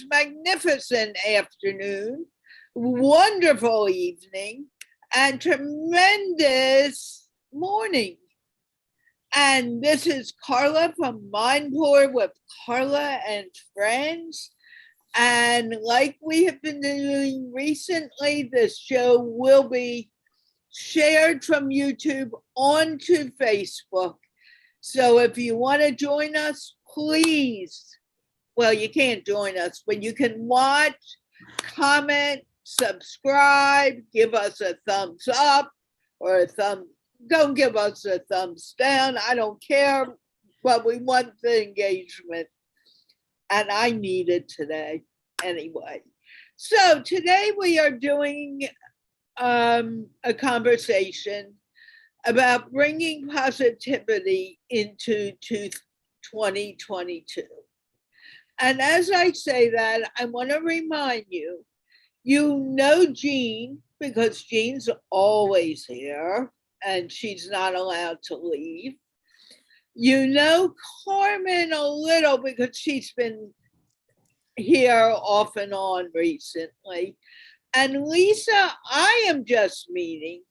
Magnificent afternoon, wonderful evening, and tremendous morning. And this is Carla from MindPlore with Carla and Friends. And like we have been doing recently, this show will be shared from YouTube onto Facebook. So if you want to join us, please, well, you can't join us, but you can watch, comment, subscribe, give us a thumbs up or don't give us a thumbs down. I don't care, but we want the engagement. And I need it today anyway. So today we are doing a conversation about bringing positivity into 2022. And as I say that, I want to remind you, you know Jeanne, because Jeanne's always here and she's not allowed to leave. You know Carmen a little because she's been here off and on recently. And Lisa, I am just meeting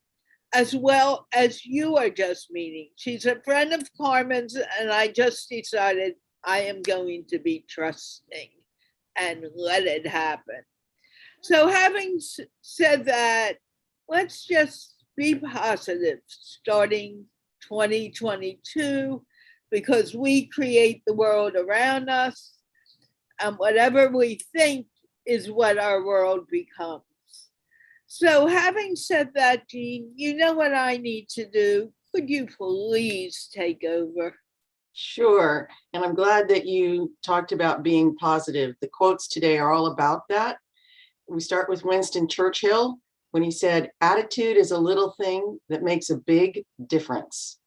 as well as you are just meeting. She's a friend of Carmen's, and I just decided I am going to be trusting and let it happen. So having said that, let's just be positive starting 2022, because we create the world around us, and whatever we think is what our world becomes. So having said that, Jeanne, you know what I need to do. Could you please take over? Sure. And I'm glad that you talked about being positive. The quotes today are all about that. We start with Winston Churchill when he said, "Attitude is a little thing that makes a big difference."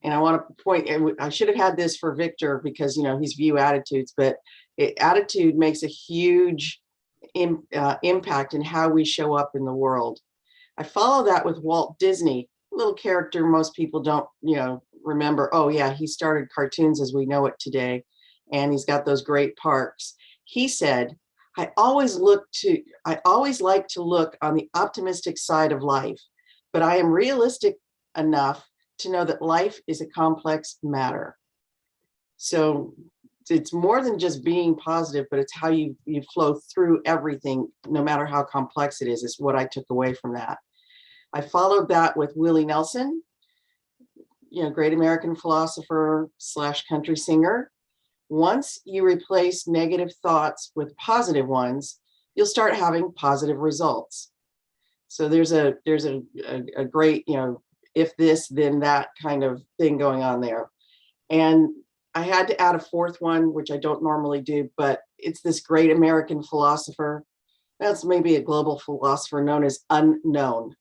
And I want to point, I should have had this for Victor because, he's view attitudes, but attitude makes a huge impact in how we show up in the world. I follow that with Walt Disney, a little character most people don't, remember. Oh yeah, he started cartoons as we know it today, and he's got those great parks. He said, I always like to look on the optimistic side of life, but I am realistic enough to know that life is a complex matter. So it's more than just being positive, but it's how you flow through everything, no matter how complex it is what I took away from that. I followed that with Willie Nelson, great American philosopher / country singer. Once you replace negative thoughts with positive ones, you'll start having positive results. So there's a great, if this, then that kind of thing going on there. And I had to add a fourth one, which I don't normally do, but it's this great American philosopher. That's maybe a global philosopher known as Unknown.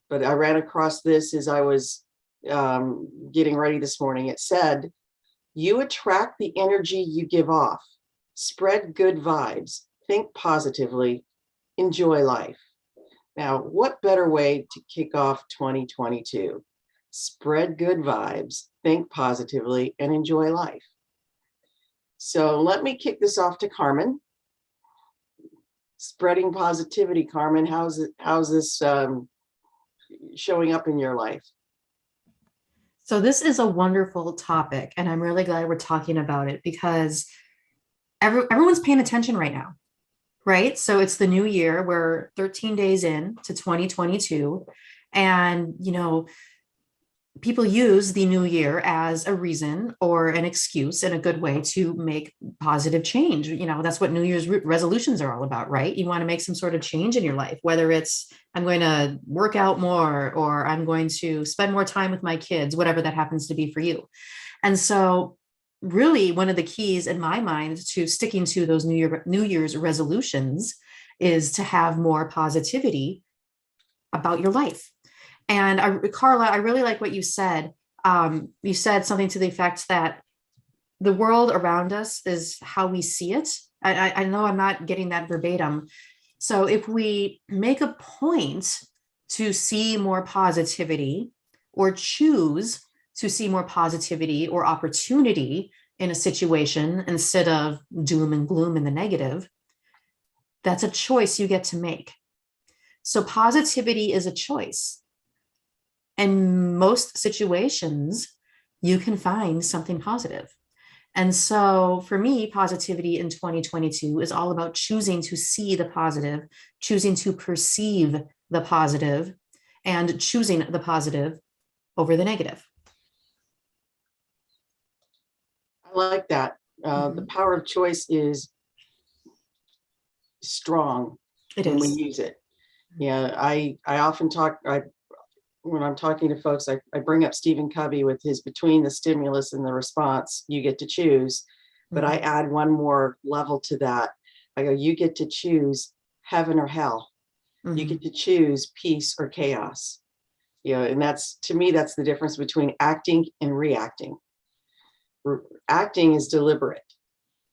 But I ran across this as I was getting ready this morning. It said, "You attract the energy you give off. Spread good vibes. Think positively. Enjoy life." Now, what better way to kick off 2022? Spread good vibes, think positively, and enjoy life. So let me kick this off to Carmen. Spreading positivity, Carmen. How's this showing up in your life? So this is a wonderful topic, and I'm really glad we're talking about it because everyone's paying attention right now, right? So it's the new year. We're 13 days in to 2022, and people use the new year as a reason or an excuse and a good way to make positive change. That's what New Year's resolutions are all about, right? You want to make some sort of change in your life, whether it's I'm going to work out more or I'm going to spend more time with my kids, whatever that happens to be for you. And so really one of the keys in my mind to sticking to those New Year's resolutions is to have more positivity about your life. And Carla, I really like what you said. You said something to the effect that the world around us is how we see it. I know I'm not getting that verbatim. So if we make a point to see more positivity or choose to see more positivity or opportunity in a situation instead of doom and gloom in the negative, That's a choice you get to make. So positivity is a choice. In most situations, you can find something positive. And so for me, positivity in 2022 is all about choosing to see the positive, choosing to perceive the positive, and choosing the positive over the negative. I like that. The power of choice is strong when we use it. Yeah, I often talk, when I'm talking to folks, I bring up Stephen Covey with his between the stimulus and the response, you get to choose. But I add one more level to that. I go, you get to choose heaven or hell. You get to choose peace or chaos. You know, and that's, to me, that's the difference between acting and reacting. Acting is deliberate.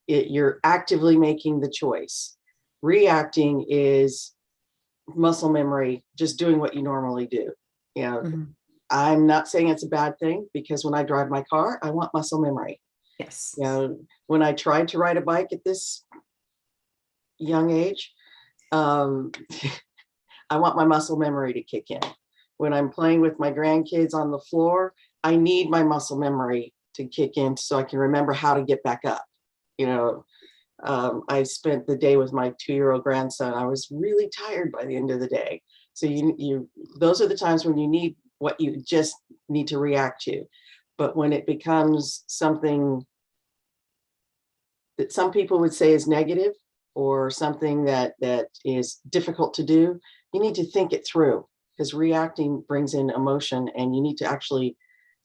You're actively making the choice. Reacting is muscle memory, just doing what you normally do. You know, I'm not saying it's a bad thing, because when I drive my car, I want muscle memory. Yes. You know, when I tried to ride a bike at this young age, I want my muscle memory to kick in. When I'm playing with my grandkids on the floor, I need my muscle memory to kick in so I can remember how to get back up. You know, I spent the day with my 2-year-old grandson. I was really tired by the end of the day. So those are the times when you need what you just need to react to. But when it becomes something that some people would say is negative, or something that is difficult to do, you need to think it through, because reacting brings in emotion, and you need to actually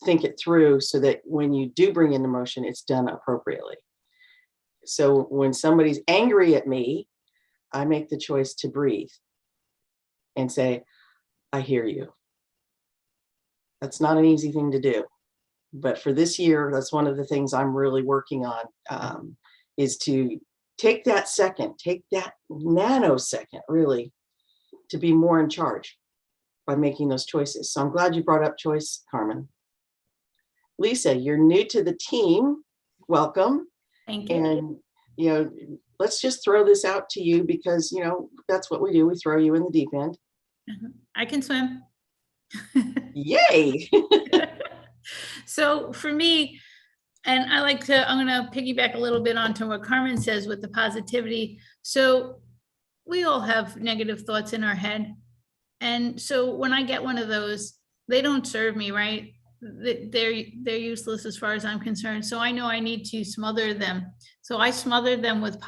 think it through so that when you do bring in emotion, it's done appropriately. So when somebody's angry at me, I make the choice to breathe and say, I hear you. That's not an easy thing to do. But for this year, that's one of the things I'm really working on, is to take that second, take that nanosecond, really, to be more in charge by making those choices. So I'm glad you brought up choice, Carmen. Lisa, you're new to the team. Welcome. Thank you. And, you know, let's just throw this out to you, because, you know, that's what we do. We throw you in the deep end. I can swim. Yay. So for me, and I like to, I'm going to piggyback a little bit onto what Carmen says with the positivity. So we all have negative thoughts in our head. And so when I get one of those, they don't serve me, right? They're useless as far as I'm concerned. So I know I need to smother them. So I smother them with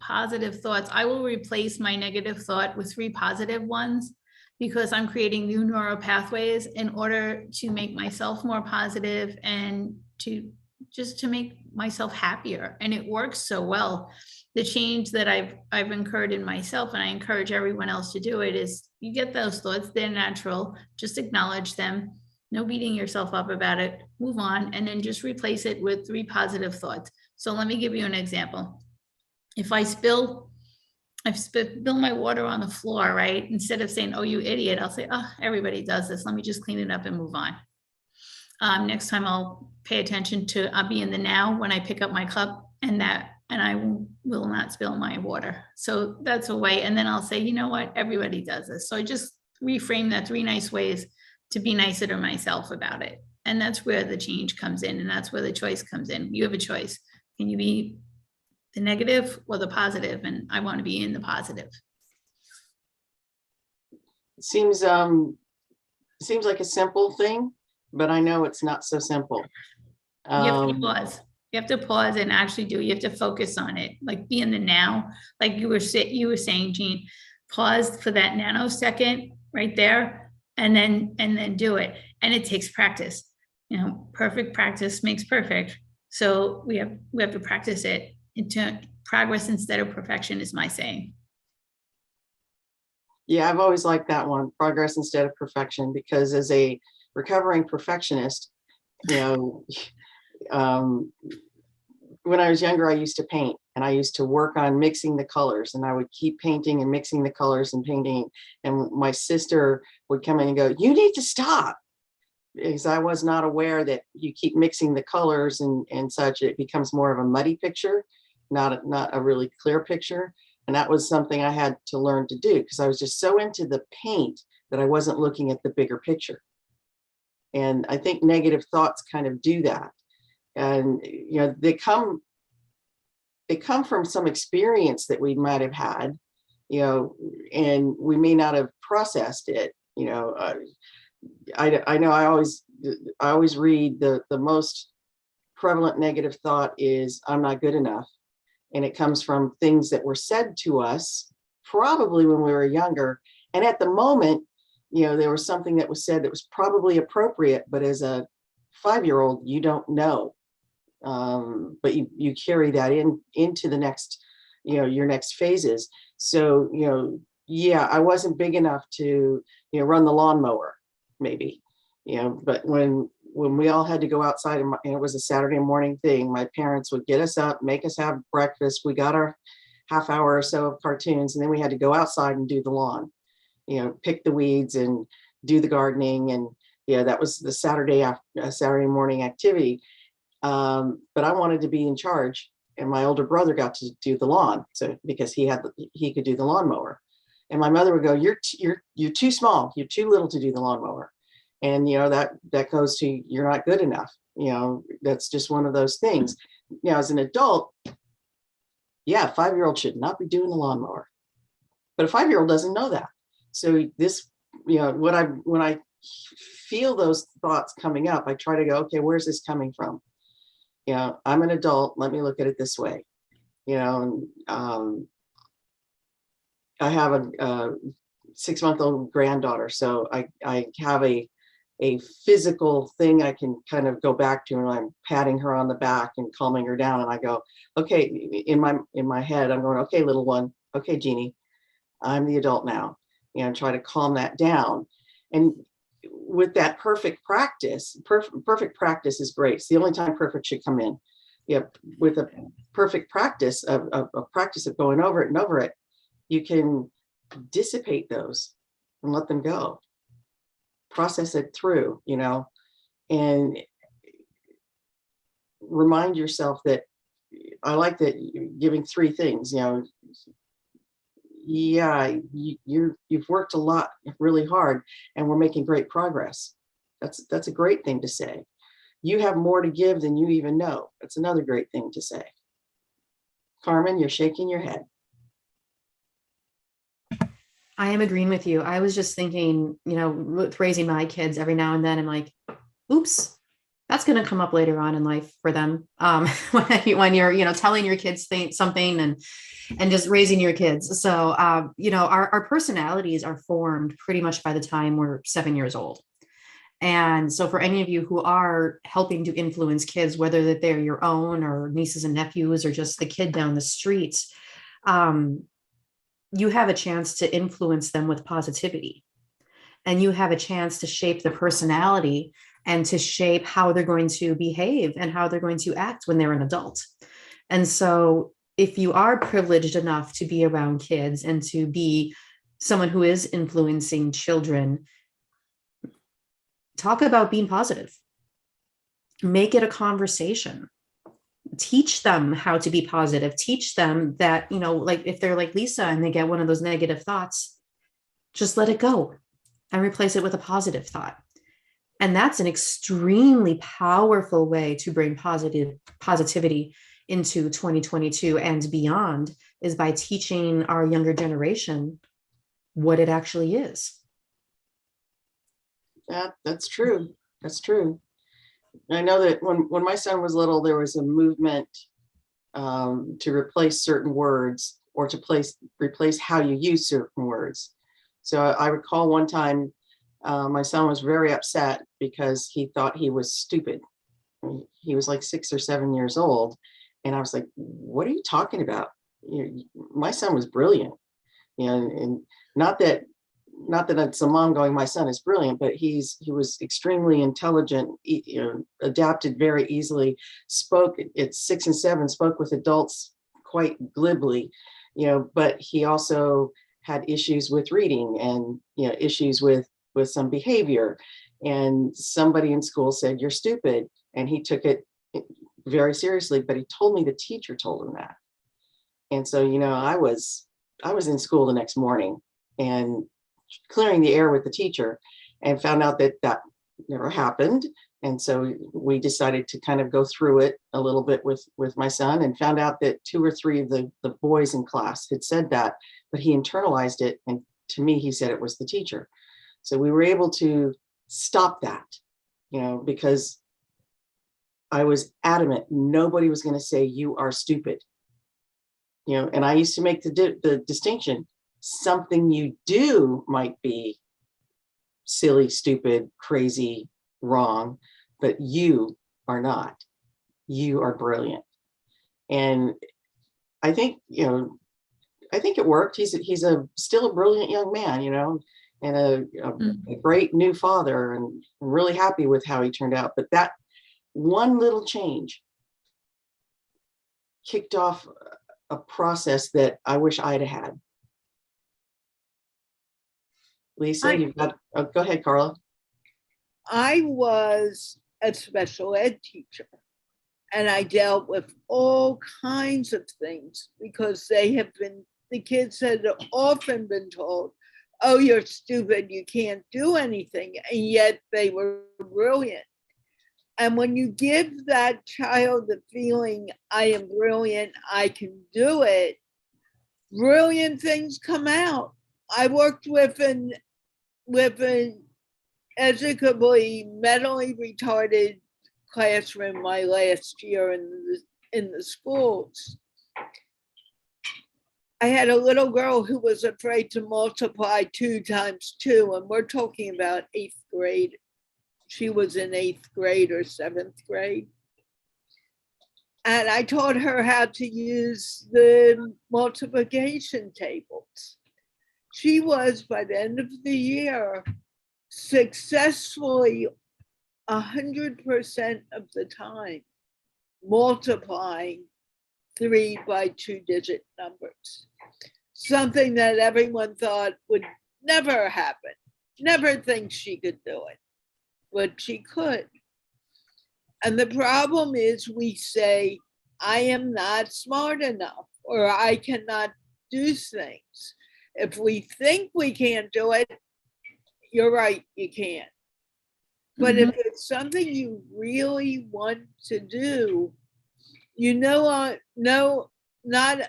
positive thoughts. I will replace my negative thought with 3 positive ones, because I'm creating new neural pathways in order to make myself more positive and to make myself happier. And it works so well. The change that I've incurred in myself, and I encourage everyone else to do it, is you get those thoughts, they're natural, just acknowledge them. No beating yourself up about it, move on, and then just replace it with 3 positive thoughts. So let me give you an example. If I spill my water on the floor, right? Instead of saying, oh, you idiot, I'll say, oh, everybody does this. Let me just clean it up and move on. Next time I'll pay attention to, I'll be in the now when I pick up my cup, and I will not spill my water. So that's a way. And then I'll say, you know what? Everybody does this. So I just reframe that 3 nice ways to be nicer to myself about it. And that's where the change comes in. And that's where the choice comes in. You have a choice. Can you be the negative or the positive? And I want to be in the positive. It seems like a simple thing, but I know it's not so simple. You have to pause. You have to pause and actually do. You have to focus on it. Like be in the now. Like you were saying, Jeanne, pause for that nanosecond right there, and then do it. And it takes practice. You know, perfect practice makes perfect. So we have to practice it into progress instead of perfection, is my saying. Yeah, I've always liked that one, progress instead of perfection, because as a recovering perfectionist, you know, when I was younger, I used to paint, and I used to work on mixing the colors, and I would keep painting and mixing the colors and painting. And my sister would come in and go, you need to stop, because I was not aware that you keep mixing the colors and such, it becomes more of a muddy picture, not a really clear picture. And that was something I had to learn to do because I was just so into the paint that I wasn't looking at the bigger picture. And I think negative thoughts kind of do that. And, you know, they come from some experience that we might have had, you know, and we may not have processed it. You know, I know I always read the most prevalent negative thought is I'm not good enough. And it comes from things that were said to us probably when we were younger. And at the moment, you know, there was something that was said that was probably appropriate, but as a 5-year-old, you don't know. But you carry that into the next, you know, your next phases. So, you know, yeah, I wasn't big enough to, you know, run the lawnmower, maybe, you know, but when we all had to go outside and it was a Saturday morning thing, my parents would get us up, make us have breakfast. We got our half hour or so of cartoons, and then we had to go outside and do the lawn, you know, pick the weeds and do the gardening. And yeah, that was the Saturday morning activity. But I wanted to be in charge, and my older brother got to do the lawn. So because he could do the lawnmower, and my mother would go, you're too small. You're too little to do the lawnmower. And, you know, that goes to, you're not good enough. You know, that's just one of those things. You know, as an adult, yeah, a 5-year-old should not be doing the lawnmower, but a 5-year-old doesn't know that. So this, you know, when I feel those thoughts coming up, I try to go, okay, where's this coming from? You know, I'm an adult. Let me look at it this way. You know, I have a 6-month-old granddaughter, so I have a physical thing I can kind of go back to, and I'm patting her on the back and calming her down. And I go, okay, in my head, I'm going, okay, little one, okay, Jeannie, I'm the adult now. You know, try to calm that down. And with that perfect practice is great. It's the only time perfect should come in. Yeah, with a perfect practice of practice of going over it and over it, you can dissipate those and let them go. Process it through, you know, and remind yourself that I like that you're giving 3 things, you know. Yeah, you've worked a lot, really hard, and we're making great progress. That's a great thing to say. You have more to give than you even know. That's another great thing to say. Carmen, you're shaking your head. I am agreeing with you. I was just thinking, you know, with raising my kids every now and then, I'm like, oops, that's going to come up later on in life for them. When you're, you know, telling your kids something and just raising your kids. So, you know, our personalities are formed pretty much by the time we're 7 years old. And so for any of you who are helping to influence kids, whether that they're your own or nieces and nephews or just the kid down the street, you have a chance to influence them with positivity, and you have a chance to shape the personality and to shape how they're going to behave and how they're going to act when they're an adult. And so if you are privileged enough to be around kids and to be someone who is influencing children, talk about being positive. Make it a conversation. Teach them how to be positive. Teach them that, you know, like if they're like Lisa and they get one of those negative thoughts, just let it go and replace it with a positive thought. And that's an extremely powerful way to bring positivity into 2022 and beyond, is by teaching our younger generation what it actually is. That's true. That's true. I know that when my son was little, there was a movement to replace certain words, or to replace how you use certain words. So I recall one time my son was very upset because he thought he was stupid. He was like 6 or 7 years old. And I was like, what are you talking about? My son was brilliant. You know, and not that it's a mom going, my son is brilliant, but he was extremely intelligent, you know, adapted very easily, spoke at 6 and 7, spoke with adults quite glibly, you know, but he also had issues with reading and, you know, issues with some behavior. And somebody in school said, you're stupid. And he took it very seriously, but he told me the teacher told him that. And so, you know, I was I was in school the next morning and clearing the air with the teacher, and found out that that never happened. And so we decided to kind of go through it a little bit with my son, and found out that 2 or 3 of the boys in class had said that, but he internalized it. And to me, he said it was the teacher. So we were able to stop that, because I was adamant nobody was going to say you are stupid. And I used to make the distinction. Something you do might be silly, stupid, crazy, wrong, but you are not. You are brilliant. And I think, I think it worked. He's still a brilliant young man, and a great new father, and I'm really happy with how he turned out. But that one little change kicked off a process that I wish I'd had. Lisa, you've got, go ahead, Carla. I was a special ed teacher, and I dealt with all kinds of things because the kids had often been told, oh, you're stupid, you can't do anything, and yet they were brilliant. And when you give that child the feeling, I am brilliant, I can do it, brilliant things come out. I worked with an educably mentally retarded classroom my last year in the schools. I had a little girl who was afraid to multiply 2 times 2, and we're talking about 8th grade. She was in 8th grade or 7th grade. And I taught her how to use the multiplication tables. She was, by the end of the year, successfully 100% of the time multiplying 3 by 2-digit numbers. Something that everyone thought would never happen, never think she could do it, but she could. And the problem is we say, I am not smart enough, or I cannot do things. If we think we can't do it, you're right, you can't. But if it's something you really want to do, not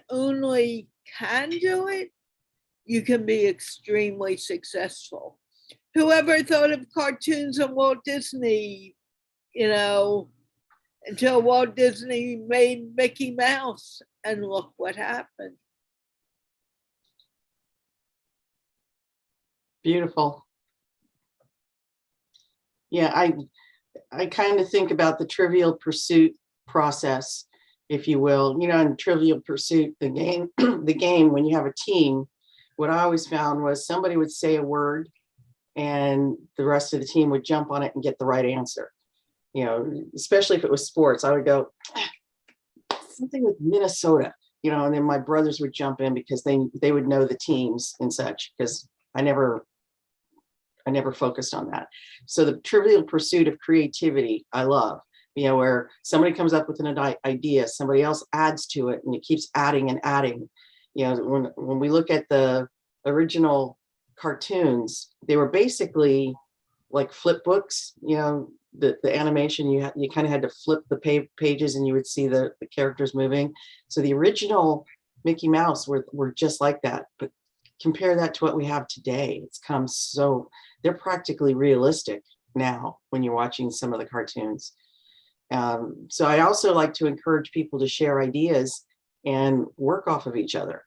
only can do it, you can be extremely successful. Whoever thought of cartoons and Walt Disney, until Walt Disney made Mickey Mouse, and look what happened. Beautiful. Yeah, I kind of think about the Trivial Pursuit process, if you will. In Trivial Pursuit, the game, when you have a team, what I always found was somebody would say a word and the rest of the team would jump on it and get the right answer. Especially if it was sports, I would go, something with Minnesota, and then my brothers would jump in because they would know the teams and such, because I never focused on that. So the Trivial Pursuit of creativity, I love, where somebody comes up with an idea, somebody else adds to it, and it keeps adding and adding. When we look at the original cartoons, they were basically like flip books. The animation, you kind of had to flip the pages and you would see the characters moving. So the original Mickey Mouse were just like that. But compare that to what we have today. It's come so, they're practically realistic now when you're watching some of the cartoons. So I also like to encourage people to share ideas and work off of each other.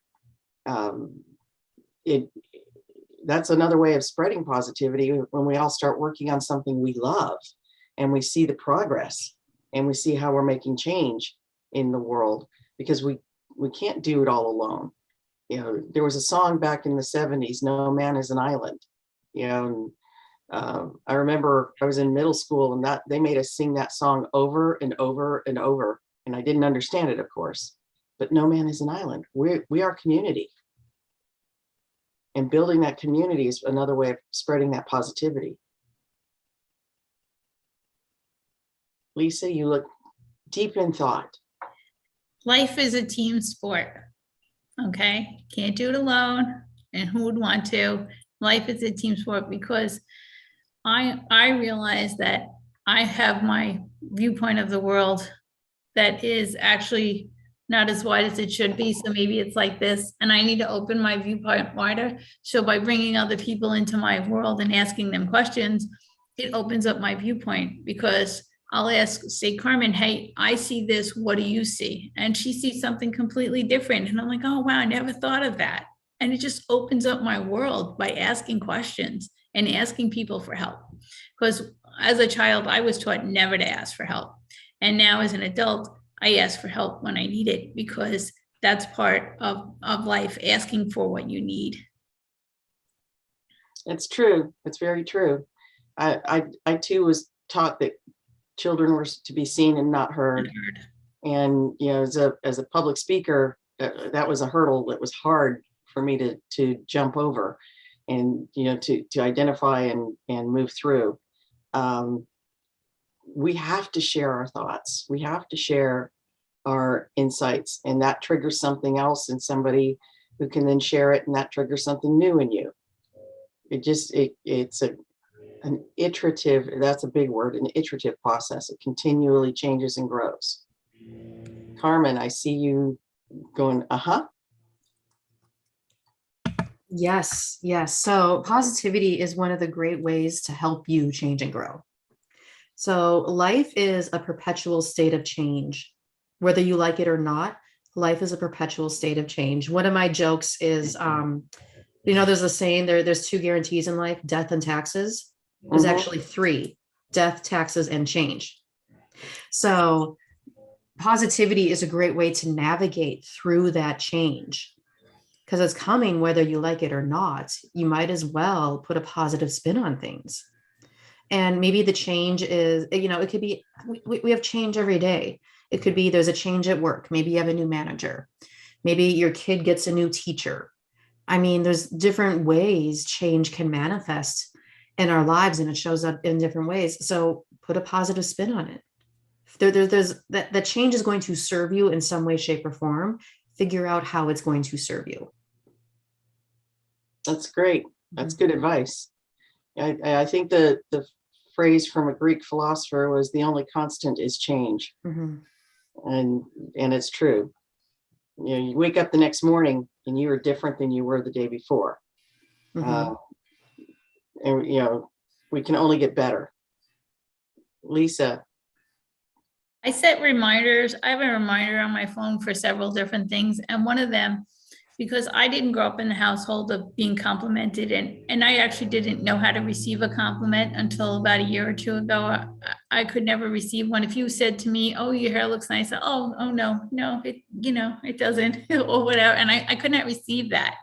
That's another way of spreading positivity, when we all start working on something we love and we see the progress and we see how we're making change in the world, because we can't do it all alone. There was a song back in the 70s, No Man is an Island. I remember I was in middle school and that they made us sing that song over and over and over. And I didn't understand it, of course, but no man is an island. We are community. And building that community is another way of spreading that positivity. Lisa, you look deep in thought. Life is a team sport. Okay, can't do it alone. And who would want to? Life is a team sport because I realize that I have my viewpoint of the world that is actually not as wide as it should be. So maybe it's like this, and I need to open my viewpoint wider. So by bringing other people into my world and asking them questions, it opens up my viewpoint, because I'll ask, say, Carmen, hey, I see this, what do you see? And she sees something completely different. And I'm like, oh, wow, I never thought of that. And it just opens up my world by asking questions and asking people for help. Because as a child, I was taught never to ask for help. And now as an adult, I ask for help when I need it, because that's part of life, asking for what you need. It's true. It's very true. I too was taught that children were to be seen and not heard. And, you know, as a public speaker, that was a hurdle that was hard for me to jump over and, you know, to identify and move through. We have to share our thoughts. We have to share our insights, and that triggers something else in somebody who can then share it, and that triggers something new in you. It's an iterative, that's a big word, an iterative process. It continually changes and grows. Carmen, I see you going, Yes, yes. So positivity is one of the great ways to help you change and grow. So life is a perpetual state of change. Whether you like it or not, life is a perpetual state of change. One of my jokes is, you know, there's a saying, there's two guarantees in life, death and taxes. There's actually three: death, taxes, and change. So positivity is a great way to navigate through that change, because it's coming whether you like it or not. You might as well put a positive spin on things. And maybe the change is, you know, it could be, we have change every day. It could be there's a change at work. Maybe you have a new manager. Maybe your kid gets a new teacher. I mean, there's different ways change can manifest in our lives, and it shows up in different ways. So put a positive spin on it. There's that change is going to serve you in some way, shape, or form. Figure out how it's going to serve you. That's great. That's good advice. I think the phrase from a Greek philosopher was, the only constant is change. And it's true. You know, you wake up the next morning and you are different than you were the day before. And, you know, we can only get better. Lisa. I set reminders. I have a reminder on my phone for several different things. And one of them, because I didn't grow up in the household of being complimented, and I actually didn't know how to receive a compliment until about a year or two ago. I could never receive one. If you said to me, oh, your hair looks nice, oh no, it, you know, it doesn't, or whatever. And I could not receive that.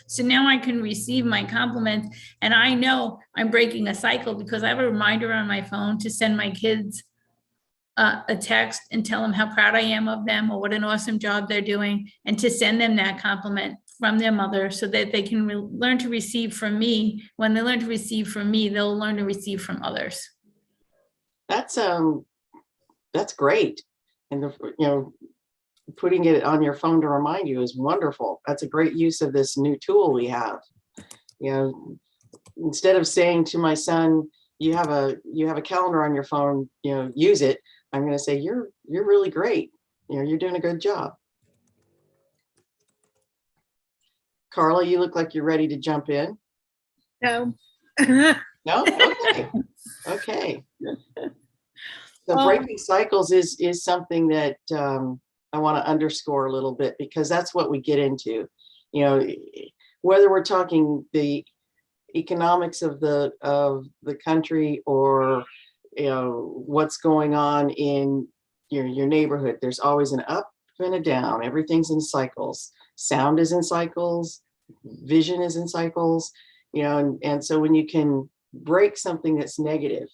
So now I can receive my compliments, and I know I'm breaking a cycle, because I have a reminder on my phone to send my kids a text and tell them how proud I am of them, or what an awesome job they're doing, and to send them that compliment from their mother, so that they can learn to receive from me. When they learn to receive from me, they'll learn to receive from others. That's great. And you know, putting it on your phone to remind you is wonderful. That's a great use of this new tool we have. You know, instead of saying to my son, you have a calendar on your phone, you know, use it, I'm going to say, you're really great. You know, you're doing a good job. Carla, you look like you're ready to jump in. No. No? Okay. Okay. So breaking cycles is something that I want to underscore a little bit, because that's what we get into. You know, whether we're talking the economics of the country, or, you know, what's going on in your neighborhood, there's always an up and a down. Everything's in cycles. Sound is in cycles, vision is in cycles, you know, and so when you can break something that's negative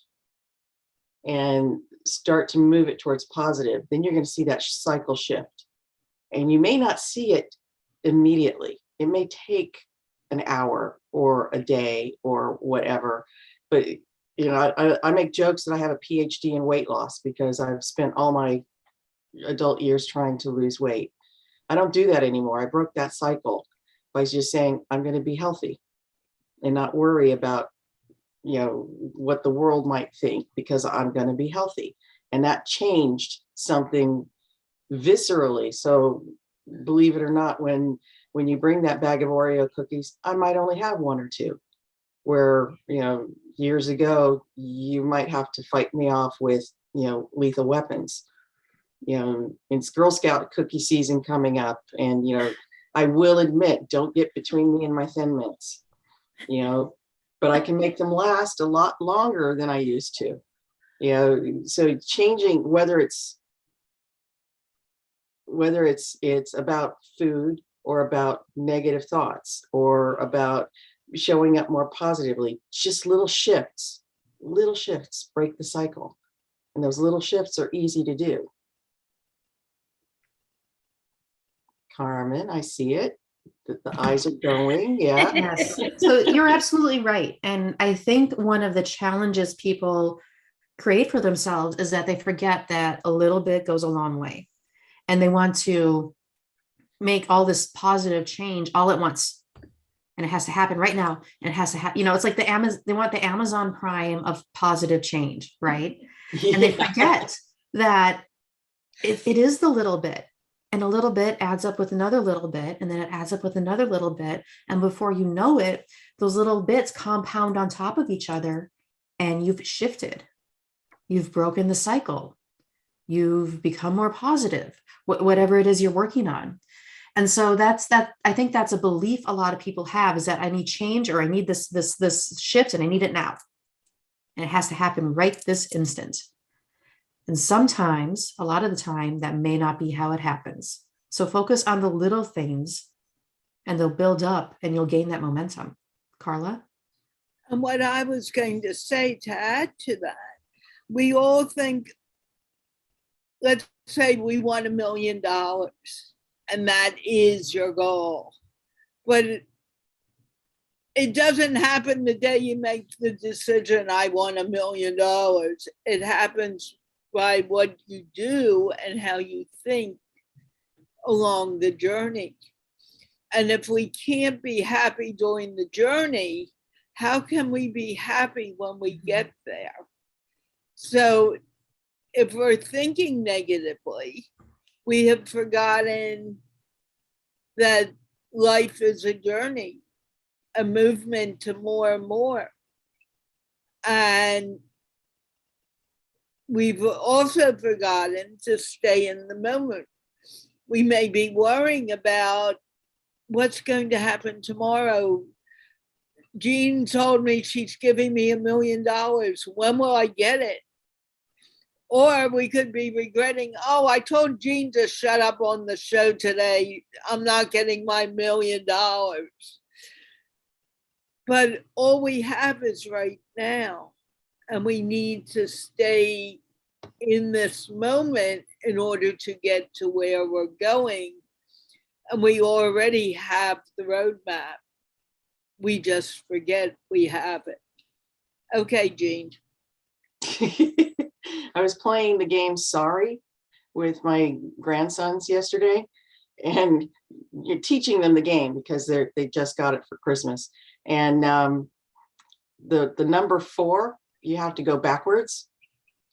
and start to move it towards positive, then you're going to see that cycle shift. And you may not see it immediately. It may take an hour or a day or whatever, but you know, I make jokes that I have a PhD in weight loss, because I've spent all my adult years trying to lose weight. I don't do that anymore. I broke that cycle by just saying, I'm going to be healthy and not worry about, what the world might think, because I'm going to be healthy. And that changed something viscerally. So believe it or not, when you bring that bag of Oreo cookies, I might only have one or two, where, years ago, you might have to fight me off with, lethal weapons. It's Girl Scout cookie season coming up. And, I will admit, don't get between me and my Thin Mints, but I can make them last a lot longer than I used to. So changing, whether it's about food, or about negative thoughts, or about showing up more positively, just little shifts break the cycle. And those little shifts are easy to do. Carmen, I see it. The eyes are going. Yeah. Yes. So you're absolutely right. And I think one of the challenges people create for themselves is that they forget that a little bit goes a long way. And they want to make all this positive change all at once. And it has to happen right now. And it has to happen, it's like they want the Amazon Prime of positive change, right? Yeah. And they forget that it is the little bit. And a little bit adds up with another little bit, and then it adds up with another little bit. And before you know it, those little bits compound on top of each other, and you've shifted. You've broken the cycle. You've become more positive, whatever it is you're working on. And so that's that. I think that's a belief a lot of people have, is that I need change, or I need this shift, and I need it now. And it has to happen right this instant. And sometimes, a lot of the time, that may not be how it happens. So focus on the little things, and they'll build up, and you'll gain that momentum. Carla? And what I was going to say, to add to that, we all think, let's say we want $1 million, and that is your goal. But it doesn't happen the day you make the decision, I want $1 million. It happens by what you do and how you think along the journey. And if we can't be happy during the journey, how can we be happy when we get there? So if we're thinking negatively, we have forgotten that life is a journey, a movement to more and more. And we've also forgotten to stay in the moment. We may be worrying about what's going to happen tomorrow. Jeanne told me she's giving me $1 million. When will I get it? Or we could be regretting, oh, I told Jeanne to shut up on the show today. I'm not getting my $1 million. But all we have is right now. And we need to stay in this moment in order to get to where we're going. And we already have the roadmap. We just forget we have it. Okay, Jeanne. I was playing the game Sorry with my grandsons yesterday, and you're teaching them the game because they just got it for Christmas. And the number 4, you have to go backwards.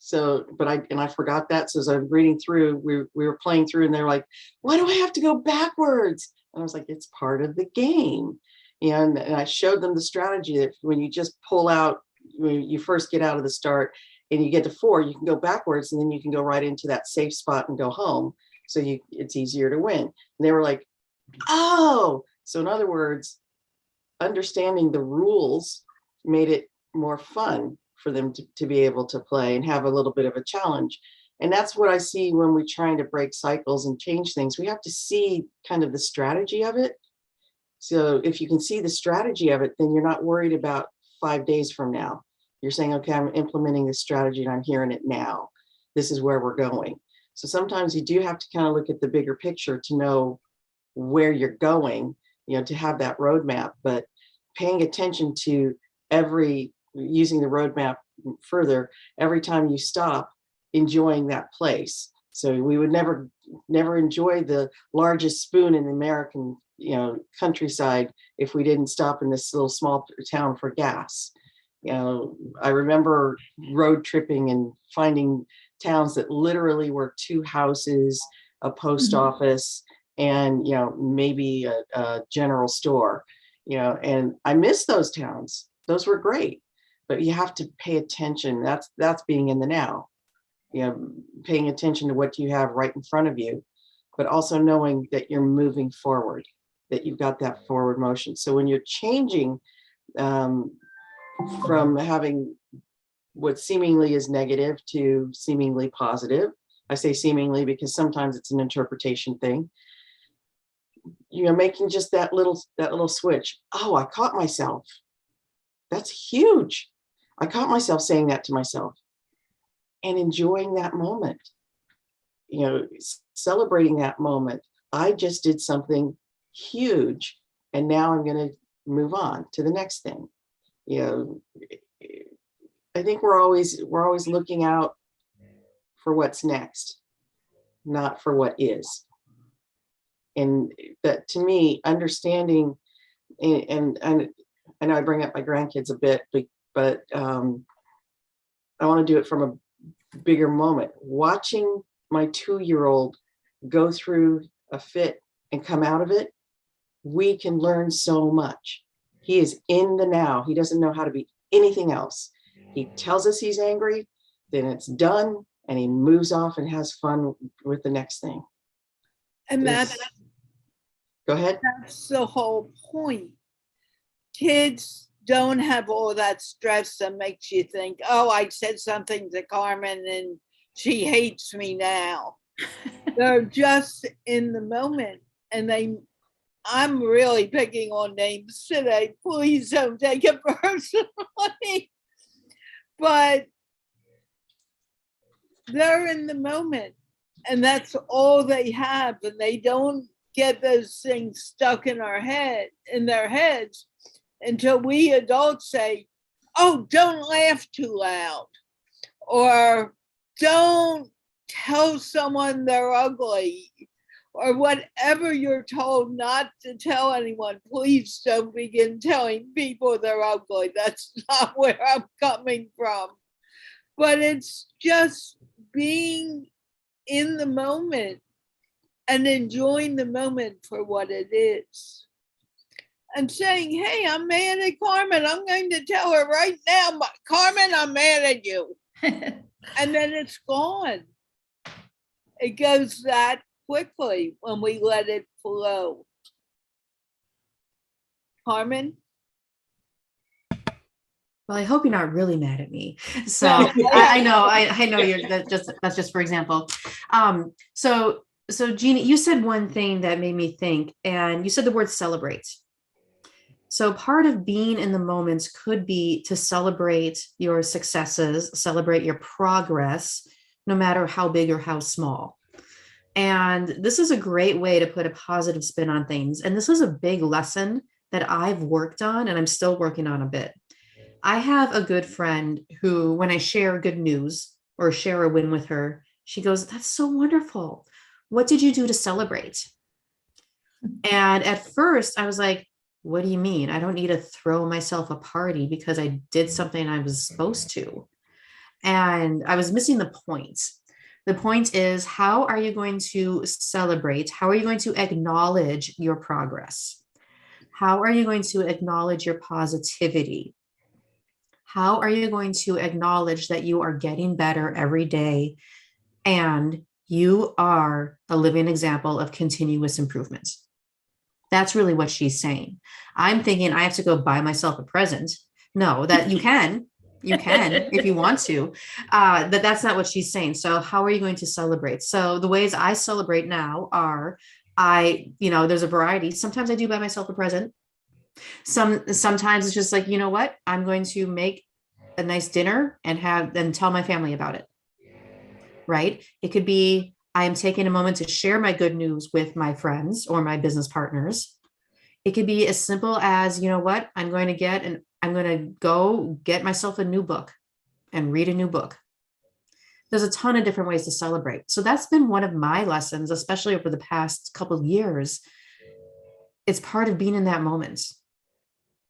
So, but I forgot that. So as I'm reading through, we were playing through, and they're like, why do I have to go backwards? And I was like, it's part of the game. And I showed them the strategy that when you just pull out, when you first get out of the start and you get to 4, you can go backwards, and then you can go right into that safe spot and go home. So it's easier to win. And they were like, oh, so in other words, understanding the rules made it more fun for them to be able to play and have a little bit of a challenge. And that's what I see when we're trying to break cycles and change things. We have to see kind of the strategy of it. So if you can see the strategy of it, then you're not worried about 5 days from now. You're saying, okay, I'm implementing this strategy and I'm hearing it now. This is where we're going. So sometimes you do have to kind of look at the bigger picture to know where you're going, to have that roadmap, but paying attention to using the roadmap further, every time you stop, enjoying that place. So we would never enjoy the largest spoon in the American, countryside if we didn't stop in this little small town for gas. I remember road tripping and finding towns that literally were 2 houses, a post office, and maybe a general store. And I miss those towns. Those were great, but you have to pay attention. That's being in the now. Paying attention to what you have right in front of you, but also knowing that you're moving forward, that you've got that forward motion. So when you're changing from having what seemingly is negative to seemingly positive, I say seemingly because sometimes it's an interpretation thing, making just that little switch. Oh, I caught myself. That's huge. I caught myself saying that to myself. And enjoying that moment, celebrating that moment. I just did something huge, and now I'm going to move on to the next thing. I think we're always looking out for what's next, not for what is. And that, to me, understanding, and I know I bring up my grandkids a bit, but I want to do it from a bigger moment. Watching my 2-year-old go through a fit and come out of it, we can learn so much. He is in the now. He doesn't know how to be anything else. He tells us he's angry, then it's done, and he moves off and has fun with the next thing. And that's Go ahead. That's the whole point. Kids don't have all that stress that makes you think, oh, I said something to Carmen and she hates me now. They're just in the moment, and I'm really picking on names today. Please don't take it personally. But they're in the moment, and that's all they have, and they don't get those things stuck in their heads until we adults say, oh, don't laugh too loud, or don't tell someone they're ugly, or whatever you're told not to tell anyone. Please don't begin telling people they're ugly. That's not where I'm coming from. But it's just being in the moment and enjoying the moment for what it is. And saying, hey, I'm mad at Carmen. I'm going to tell her right now, Carmen, I'm mad at you. And then it's gone. It goes that quickly when we let it flow. Carmen? Well, I hope you're not really mad at me. So No. I know you're that's just for example. So Jeanne, you said one thing that made me think, and you said the word celebrate. So part of being in the moments could be to celebrate your successes, celebrate your progress, no matter how big or how small. And this is a great way to put a positive spin on things. And this is a big lesson that I've worked on, and I'm still working on a bit. I have a good friend who, when I share good news or share a win with her, she goes, that's so wonderful. What did you do to celebrate? And at first I was like, what do you mean? I don't need to throw myself a party because I did something I was supposed to. And I was missing the point. The point is, how are you going to celebrate? How are you going to acknowledge your progress? How are you going to acknowledge your positivity? How are you going to acknowledge that you are getting better every day and you are a living example of continuous improvement? That's really what she's saying. I'm thinking I have to go buy myself a present. No, that you can if you want to, but that's not what she's saying. So how are you going to celebrate? So the ways I celebrate now are, there's a variety. Sometimes I do buy myself a present. Sometimes it's just like, you know what, I'm going to make a nice dinner and tell my family about it. Right? It could be, I am taking a moment to share my good news with my friends or my business partners. It could be as simple as, you know what, I'm going to go get myself a new book and read a new book. There's a ton of different ways to celebrate. So that's been one of my lessons, especially over the past couple of years. It's part of being in that moment.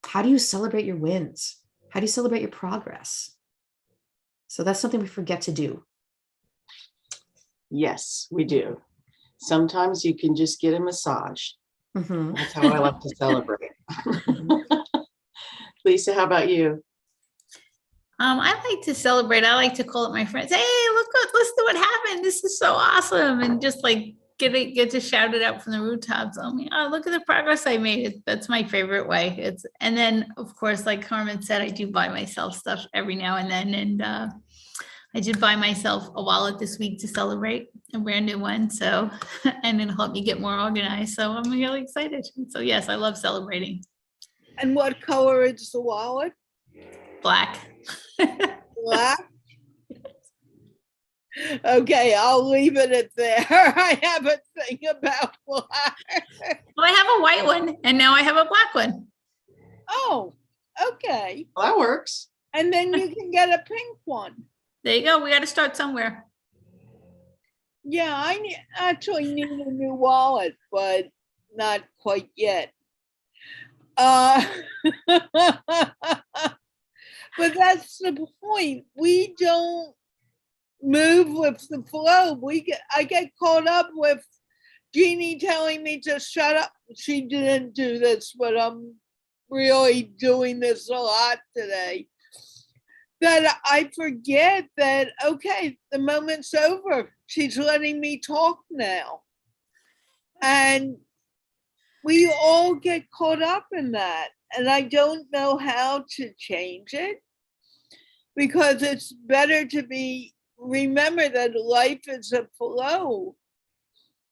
How do you celebrate your wins? How do you celebrate your progress? So that's something we forget to do. Yes, we do. Sometimes you can just get a massage. Mm-hmm. That's how I love to celebrate. Lisa, how about you? I like to celebrate. I like to call up my friends. Hey, listen to what happened. This is so awesome. And just like get to shout it out from the rooftops. I mean, oh, look at the progress I made. That's my favorite way. And then of course, like Carmen said, I do buy myself stuff every now and then. And I did buy myself a wallet this week to celebrate, a brand new one. So, and it'll help me get more organized. So I'm really excited. So yes, I love celebrating. And what color is the wallet? Black. Black? Okay, I'll leave it at there. I have a thing about black. Well, I have a white one and now I have a black one. Oh, okay. Well, that works. And then you can get a pink one. There you go. We got to start somewhere. Yeah, I actually need a new wallet, but not quite yet. But that's the point. We don't move with the flow. I get caught up with Jeanne telling me to shut up. She didn't do this, but I'm really doing this a lot today. That I forget that, okay, the moment's over. She's letting me talk now. And we all get caught up in that. And I don't know how to change it, because it's better to remember that life is a flow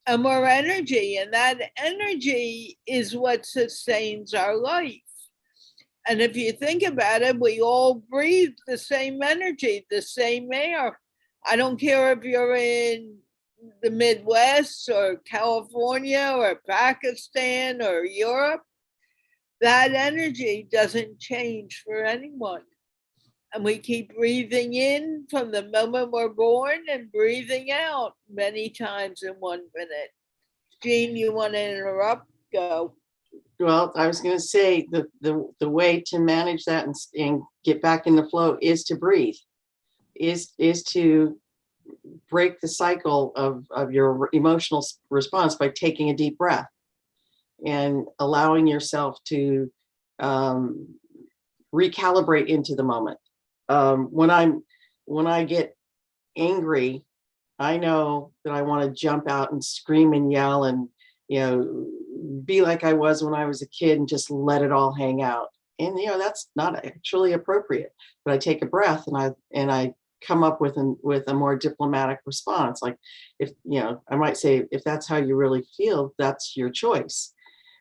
and more energy. And that energy is what sustains our life. And if you think about it, we all breathe the same energy, the same air. I don't care if you're in the Midwest or California or Pakistan or Europe, that energy doesn't change for anyone. And we keep breathing in from the moment we're born and breathing out many times in 1 minute. Jeanne, you want to interrupt? Go. Well, I was going to say the way to manage that and get back in the flow is to breathe, is to break the cycle of your emotional response by taking a deep breath and allowing yourself to recalibrate into the moment. When I get angry, I know that I want to jump out and scream and yell and, be like I was when I was a kid and just let it all hang out. And, that's not actually appropriate, but I take a breath and I come up with a more diplomatic response. Like, if, I might say, if that's how you really feel, that's your choice,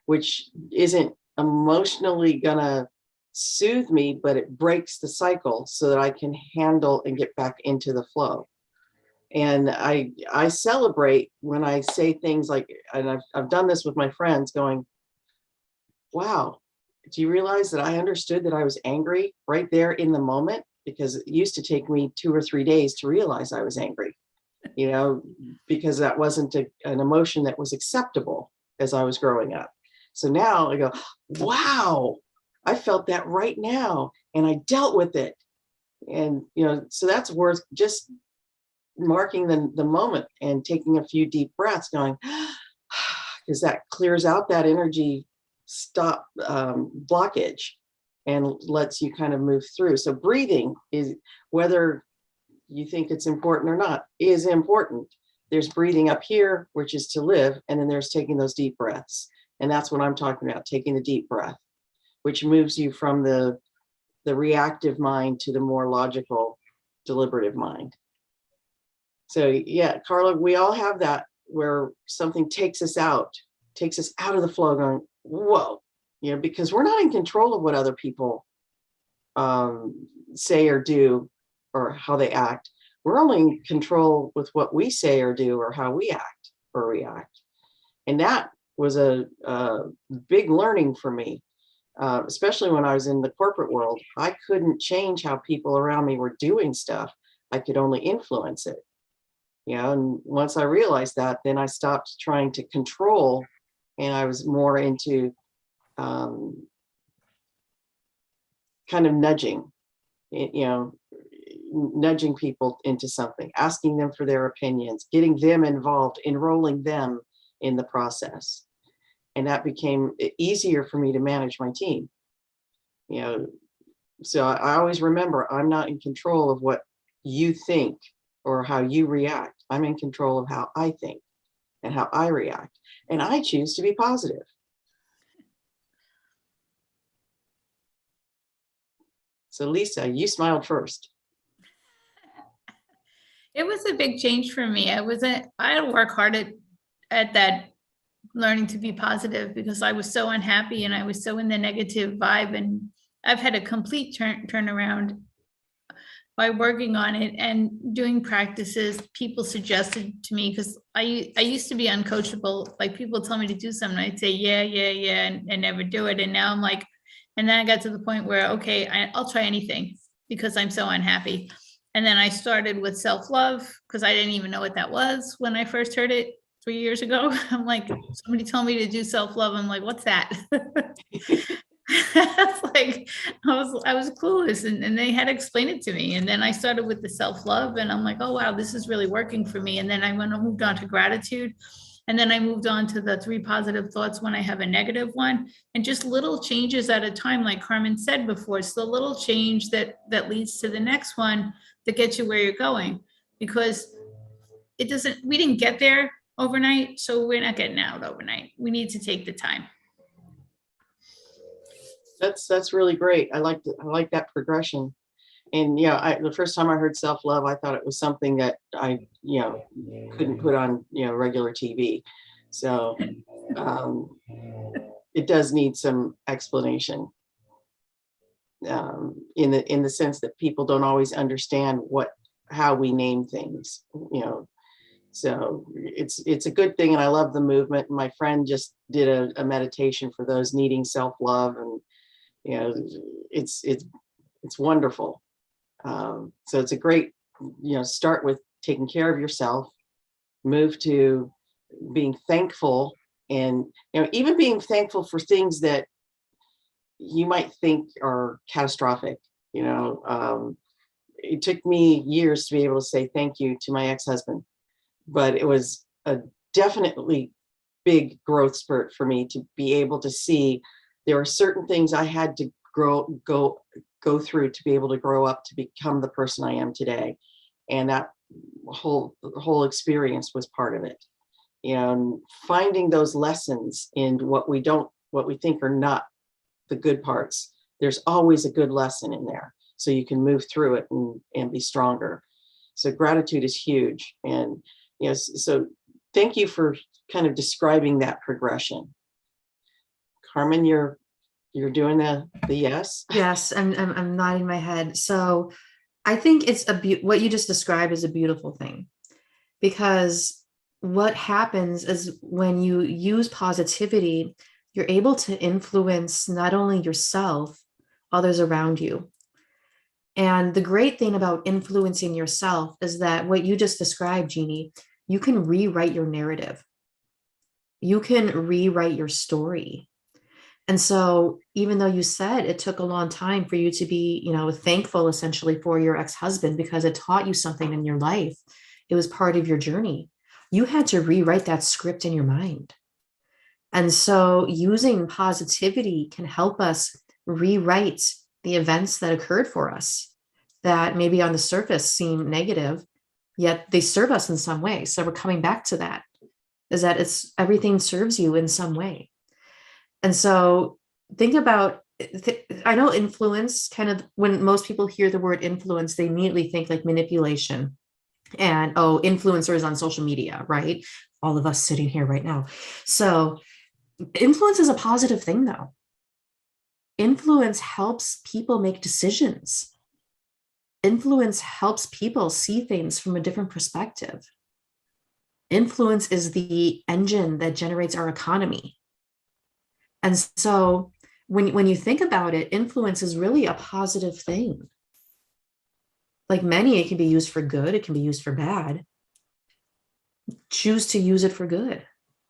which isn't emotionally gonna soothe me, but it breaks the cycle so that I can handle and get back into the flow. And I celebrate when I say things like, and I've done this with my friends, going, wow, do you realize that I understood that I was angry right there in the moment? Because it used to take me 2 or 3 days to realize I was angry, because that wasn't an emotion that was acceptable as I was growing up. So now I go, wow, I felt that right now and I dealt with it. And, so that's worth just marking the moment and taking a few deep breaths, going, because that clears out that energy blockage and lets you kind of move through. So breathing is, whether you think it's important or not, is important. There's breathing up here, which is to live, and then there's taking those deep breaths. And that's what I'm talking about, taking the deep breath, which moves you from the reactive mind to the more logical, deliberative mind. So yeah, Carla, we all have that, where something takes us out of the flow, going, whoa, because we're not in control of what other people say or do or how they act. We're only in control with what we say or do or how we act or react. And that was a big learning for me, especially when I was in the corporate world. I couldn't change how people around me were doing stuff. I could only influence it. And once I realized that, then I stopped trying to control, and I was more into kind of nudging, nudging people into something, asking them for their opinions, getting them involved, enrolling them in the process. And that became easier for me to manage my team. So I always remember, I'm not in control of what you think or how you react. I'm in control of how I think and how I react. And I choose to be positive. So Lisa, you smiled first. It was a big change for me. I had to work hard at that, learning to be positive, because I was so unhappy and I was so in the negative vibe. And I've had a complete turnaround by working on it and doing practices people suggested to me, because I used to be uncoachable. Like, people tell me to do something, I'd say yeah, and never do it. And now I'm like, and then I got to the point where, okay, I'll try anything because I'm so unhappy. And then I started with self-love, because I didn't even know what that was when I first heard it 3 years ago. I'm like, somebody told me to do self-love. I'm like, what's that? It's like, I was clueless, and they had to explain it to me. And then I started with the self-love, and I'm like, oh wow, this is really working for me. And then I moved on to gratitude, and then I moved on to the 3 positive thoughts when I have a negative one, and just little changes at a time. Like Carmen said before, it's the little change that leads to the next one that gets you where you're going, because we didn't get there overnight, so we're not getting out overnight. We need to take the time. That's really great. I like that progression. And the first time I heard self-love, I thought it was something that I couldn't put on regular TV. So it does need some explanation, in the sense that people don't always understand how we name things. So it's a good thing, and I love the movement. My friend just did a meditation for those needing self-love, and it's wonderful. So it's a great, start with taking care of yourself, move to being thankful, and even being thankful for things that you might think are catastrophic. It took me years to be able to say thank you to my ex-husband, but it was a definitely big growth spurt for me to be able to see there are certain things I had to go through to be able to grow up to become the person I am today. And that whole experience was part of it. And finding those lessons in what we think are not the good parts, there's always a good lesson in there. So you can move through it and be stronger. So gratitude is huge. And so thank you for kind of describing that progression. Carmen, you're doing the yes. Yes, I'm nodding my head. So I think it's what you just described is a beautiful thing, because what happens is when you use positivity, you're able to influence not only yourself, others around you. And the great thing about influencing yourself is that what you just described, Jeannie, you can rewrite your narrative. You can rewrite your story. And so even though you said it took a long time for you to be, thankful essentially for your ex-husband because it taught you something in your life, it was part of your journey. You had to rewrite that script in your mind. And so using positivity can help us rewrite the events that occurred for us that maybe on the surface seem negative, yet they serve us in some way. So we're coming back to that, is that everything serves you in some way. And so think about, I know influence, kind of when most people hear the word influence, they immediately think like manipulation and, influencers on social media, right? All of us sitting here right now. So influence is a positive thing though. Influence helps people make decisions. Influence helps people see things from a different perspective. Influence is the engine that generates our economy. And so when you think about it, influence is really a positive thing. Like many, it can be used for good, it can be used for bad. Choose to use it for good.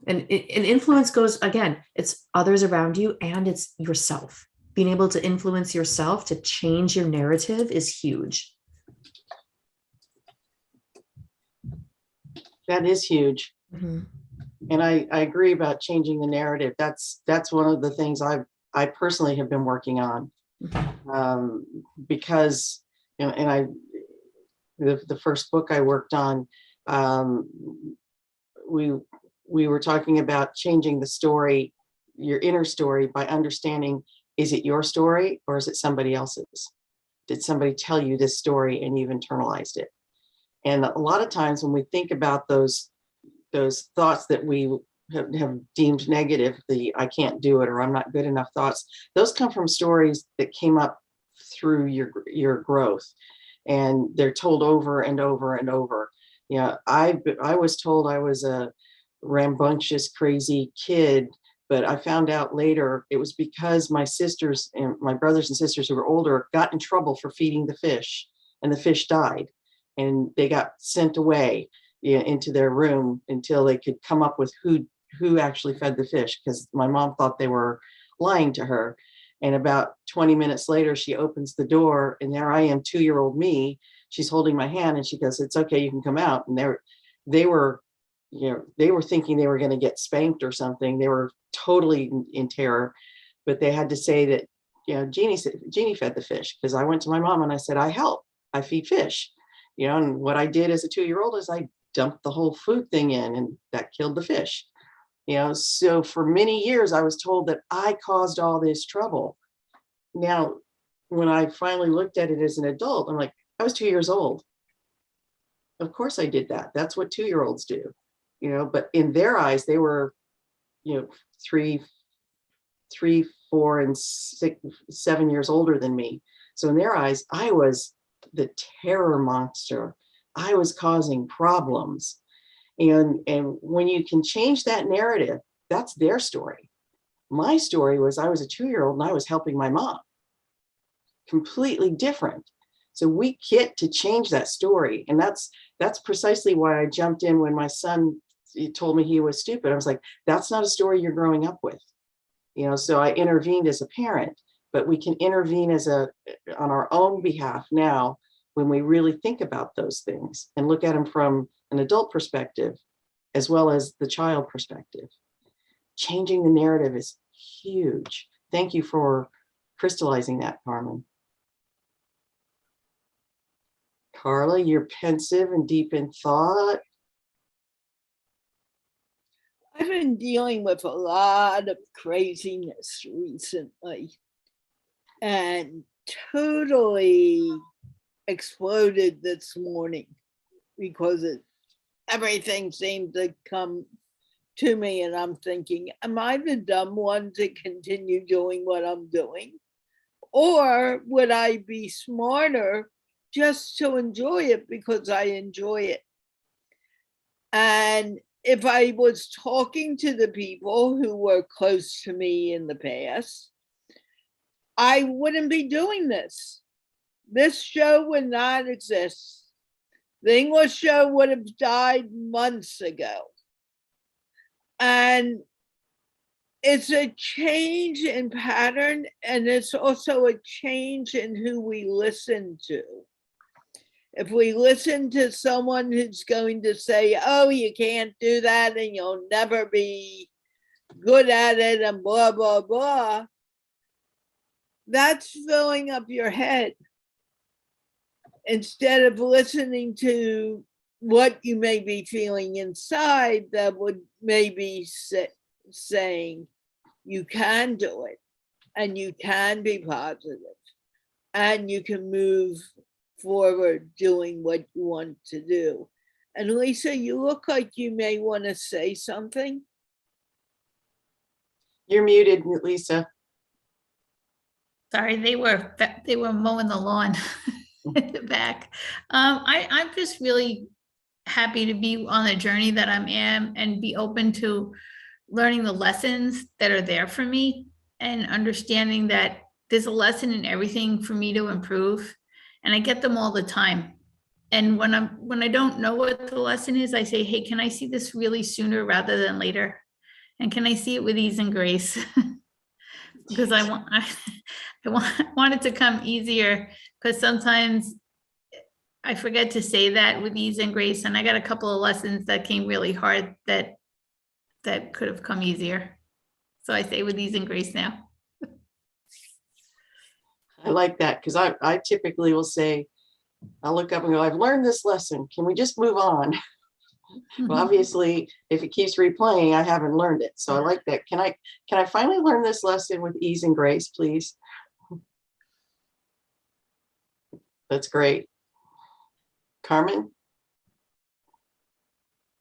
And influence goes, again, it's others around you and it's yourself. Being able to influence yourself to change your narrative is huge. That is huge. Mm-hmm. And I agree about changing the narrative. That's one of the things I personally have been working on. Because, and the first book I worked on, we were talking about changing the story, your inner story, by understanding, is it your story or is it somebody else's? Did somebody tell you this story and you've internalized it? And a lot of times when we think about those thoughts that we have deemed negative, the I can't do it or I'm not good enough thoughts, those come from stories that came up through your growth, and they're told over and over and over. I was told I was a rambunctious, crazy kid, but I found out later it was because my sisters and my brothers and sisters who were older got in trouble for feeding the fish, and the fish died, and they got sent away into their room until they could come up with who actually fed the fish, because my mom thought they were lying to her. And about 20 minutes later, she opens the door, and there I am, 2-year-old me. She's holding my hand, and she goes, "It's okay, you can come out." And they were thinking they were going to get spanked or something. They were totally in terror, but they had to say that, Jeannie fed the fish, because I went to my mom and I said, I help, I feed fish. And what I did as a 2-year-old is I dumped the whole food thing in, and that killed the fish. So for many years, I was told that I caused all this trouble. Now, when I finally looked at it as an adult, I'm like, I was 2 years old. Of course I did that. That's what 2-year-olds do, but in their eyes, they were, 3, 4, and 6, 7 years older than me. So in their eyes, I was the terror monster. I was causing problems. And when you can change that narrative, that's their story. My story was I was a 2-year-old and I was helping my mom. Completely different. So we get to change that story. And that's precisely why I jumped in when my son told me he was stupid. I was like, that's not a story you're growing up with. So I intervened as a parent, but we can intervene on our own behalf now when we really think about those things and look at them from an adult perspective, as well as the child perspective. Changing the narrative is huge. Thank you for crystallizing that, Carmen. Carla, you're pensive and deep in thought. I've been dealing with a lot of craziness recently and totally exploded this morning because everything seemed to come to me, and I'm thinking, am I the dumb one to continue doing what I'm doing? Or would I be smarter just to enjoy it because I enjoy it? And if I was talking to the people who were close to me in the past, I wouldn't be doing this. This show would not exist. The English show would have died months ago. And it's a change in pattern, and it's also a change in who we listen to. If we listen to someone who's going to say, oh, you can't do that and you'll never be good at it and blah, blah, blah, that's filling up your head instead of listening to what you may be feeling inside that would maybe saying you can do it and you can be positive and you can move forward doing what you want to do. And Lisa, you look like you may want to say something. You're muted, Lisa. Sorry, they were mowing the lawn in the back. I'm just really happy to be on the journey that I'm in and be open to learning the lessons that are there for me and understanding that there's a lesson in everything for me to improve. and I get them all the time. And when I don't know what the lesson is, I say, hey, can I see this really sooner rather than later? And can I see it with ease and grace? Because I want it to come easier, because sometimes I forget to say that with ease and grace. And I got a couple of lessons that came really hard that could have come easier. So I say with ease and grace now. I like that, because I typically will say, I'll look up and go, I've learned this lesson. Can we just move on? Well, obviously, if it keeps replaying, I haven't learned it. So I like that. Can I finally learn this lesson with ease and grace, please? That's great. Carmen?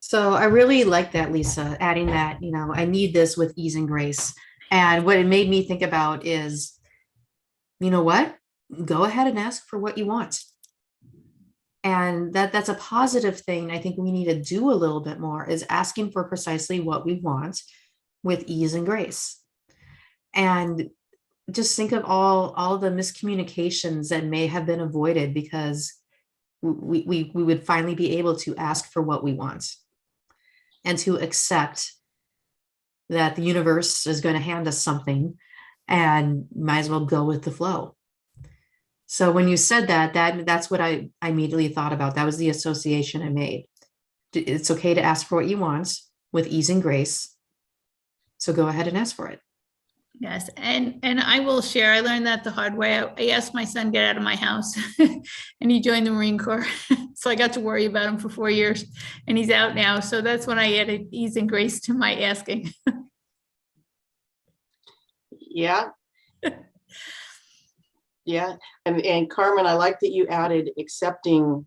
So I really like that, Lisa, adding that, I need this with ease and grace. And what it made me think about is, you know what? Go ahead and ask for what you want. And that's a positive thing. I think we need to do a little bit more, is asking for precisely what we want with ease and grace. And just think of all the miscommunications that may have been avoided because we would finally be able to ask for what we want and to accept that the universe is going to hand us something and might as well go with the flow. So when you said that's what I immediately thought about. That was the association I made. It's okay to ask for what you want with ease and grace. So go ahead and ask for it. Yes, and I will share. I learned that the hard way. I asked my son to get out of my house, and he joined the Marine Corps. So I got to worry about him for 4 years, and he's out now. So that's when I added ease and grace to my asking. Yeah. Yeah. And Carmen, I like that you added accepting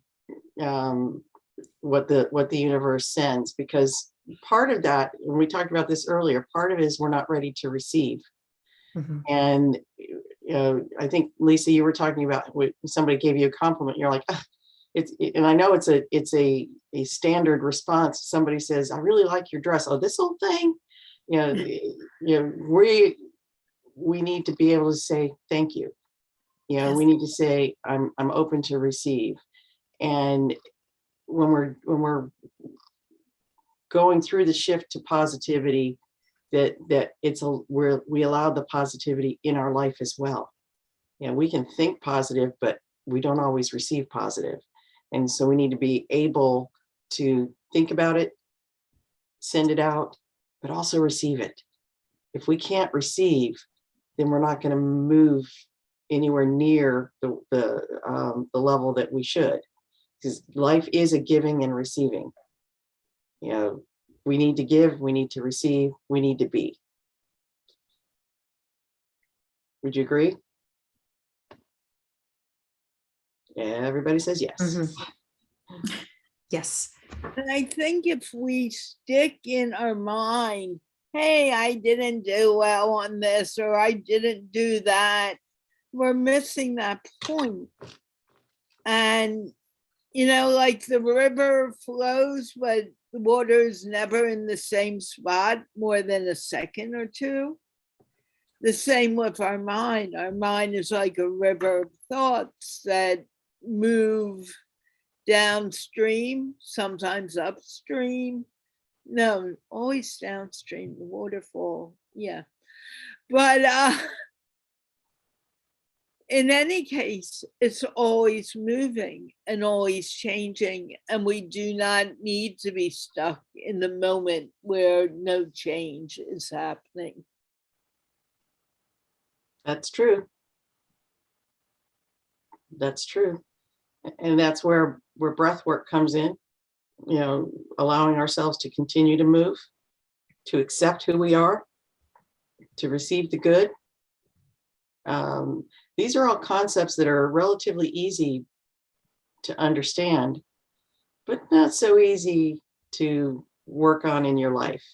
what the universe sends, because part of that, when we talked about this earlier, part of it is we're not ready to receive. Mm-hmm. And I think, Lisa, you were talking about when somebody gave you a compliment, you're like, and I know it's a standard response. Somebody says, I really like your dress. Oh, this whole thing, we need to be able to say thank you. Yes. We need to say I'm open to receive. And when we're going through the shift to positivity, that we allow the positivity in our life as well. We can think positive, but we don't always receive positive. And so we need to be able to think about it, send it out, but also receive it. If we can't receive, then we're not going to move anywhere near the level that we should, because life is a giving and receiving. We need to give, we need to receive, we need to be. Would you agree? Yeah, everybody says yes. Mm-hmm. Yes. And I think if we stick in our mind, hey, I didn't do well on this, or I didn't do that, we're missing that point. And, like the river flows, but the water is never in the same spot more than a second or two. The same with our mind. Our mind is like a river of thoughts that move downstream, sometimes upstream. No, always downstream, the waterfall. Yeah. But in any case, it's always moving and always changing. And we do not need to be stuck in the moment where no change is happening. That's true. That's true. And that's where breath work comes in, allowing ourselves to continue to move, to accept who we are, to receive the good. These are all concepts that are relatively easy to understand, but not so easy to work on in your life.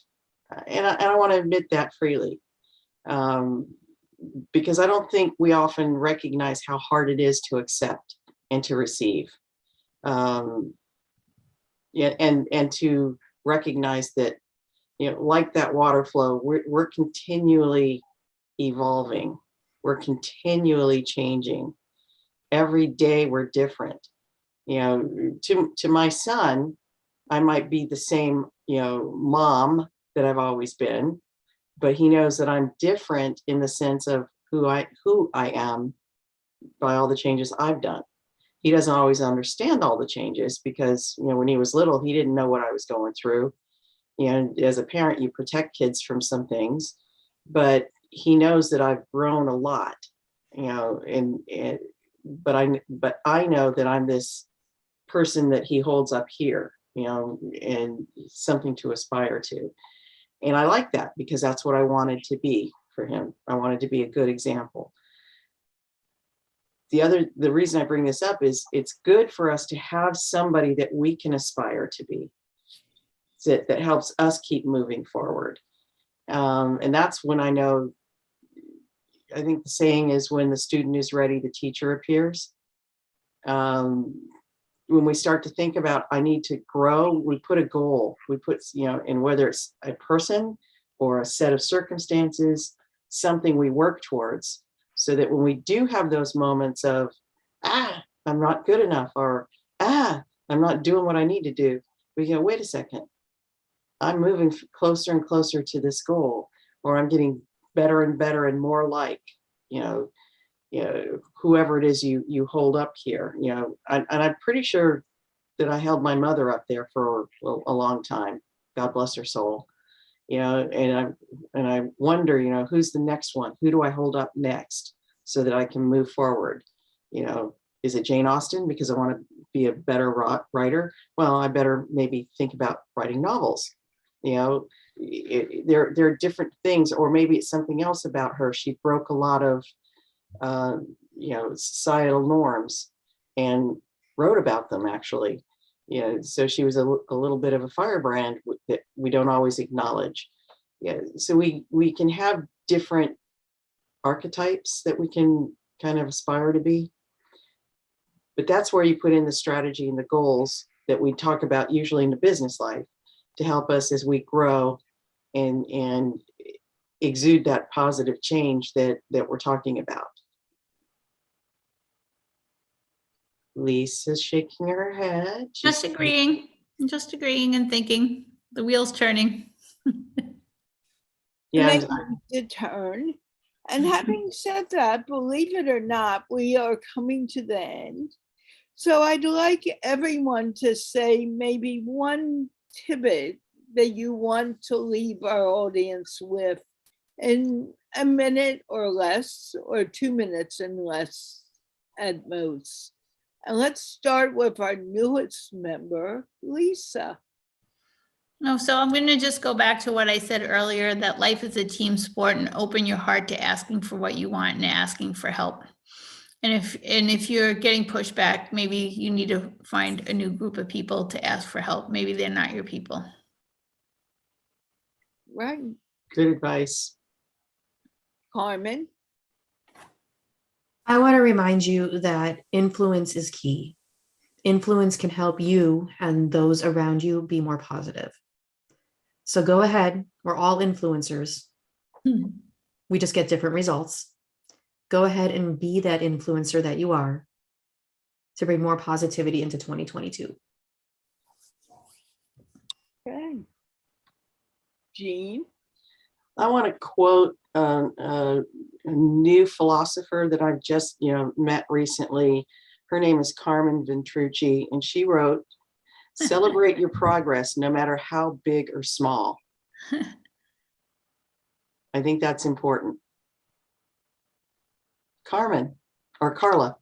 And I want to admit that freely, because I don't think we often recognize how hard it is to accept and to receive. And to recognize that, like that water flow, we're continually evolving. We're continually changing. every day we're different. You know, to my son, I might be the same, you know, mom that I've always been, but he knows that I'm different in the sense of who I am by all the changes I've done. He doesn't always understand all the changes because, you know, when he was little, he didn't know what I was going through. You know, as a parent, you protect kids from some things, but he knows that I've grown a lot, you know, but I know that I'm this person that he holds up here, you know, and something to aspire to. And I like that because that's what I wanted to be for him. I wanted to be a good example. The reason I bring this up is it's good for us to have somebody that we can aspire to be, that helps us keep moving forward. And that's when I know, I think the saying is when the student is ready, the teacher appears. When we start to think about, I need to grow, we put a goal, we put, you know, and whether it's a person or a set of circumstances, something we work towards, so that when we do have those moments of, I'm not good enough, or, I'm not doing what I need to do, we go, wait a second, I'm moving closer and closer to this goal, or I'm getting better and better and more like, you know, whoever it is you hold up here, you know, and I'm pretty sure that I held my mother up there for a long time. God bless her soul. You know, and I wonder, you know, who's the next one? Who do I hold up next so that I can move forward? You know, is it Jane Austen because I want to be a better writer? Well, I better maybe think about writing novels. You know, there are different things, or maybe it's something else about her. She broke a lot of you know, societal norms and wrote about them, actually. You know, so she was a little bit of a firebrand that we don't always acknowledge. Yeah, so we can have different archetypes that we can kind of aspire to be, but that's where you put in the strategy and the goals that we talk about usually in the business life to help us as we grow and exude that positive change that we're talking about. Lisa's shaking her head. Just agreeing and thinking. The wheel's turning. Yeah, They need to turn. And having said that, believe it or not, we are coming to the end. So I'd like everyone to say maybe one tidbit that you want to leave our audience with in a minute or less, or 2 minutes and less at most. And let's start with our newest member, Lisa. No, so I'm going to just go back to what I said earlier, that life is a team sport, and open your heart to asking for what you want and asking for help. And if you're getting pushback, maybe you need to find a new group of people to ask for help. Maybe they're not your people. Right. good advice. Carmen. I want to remind you that influence is key. Influence can help you and those around you be more positive. So go ahead. We're all influencers. We just get different results. Go ahead and be that influencer that you are to bring more positivity into 2022. Okay. Jeanne. I want to quote a new philosopher that I've just met recently. Her name is Carmen Ventrucci, and she wrote, "Celebrate your progress, no matter how big or small." I think that's important. Carmen or Carla.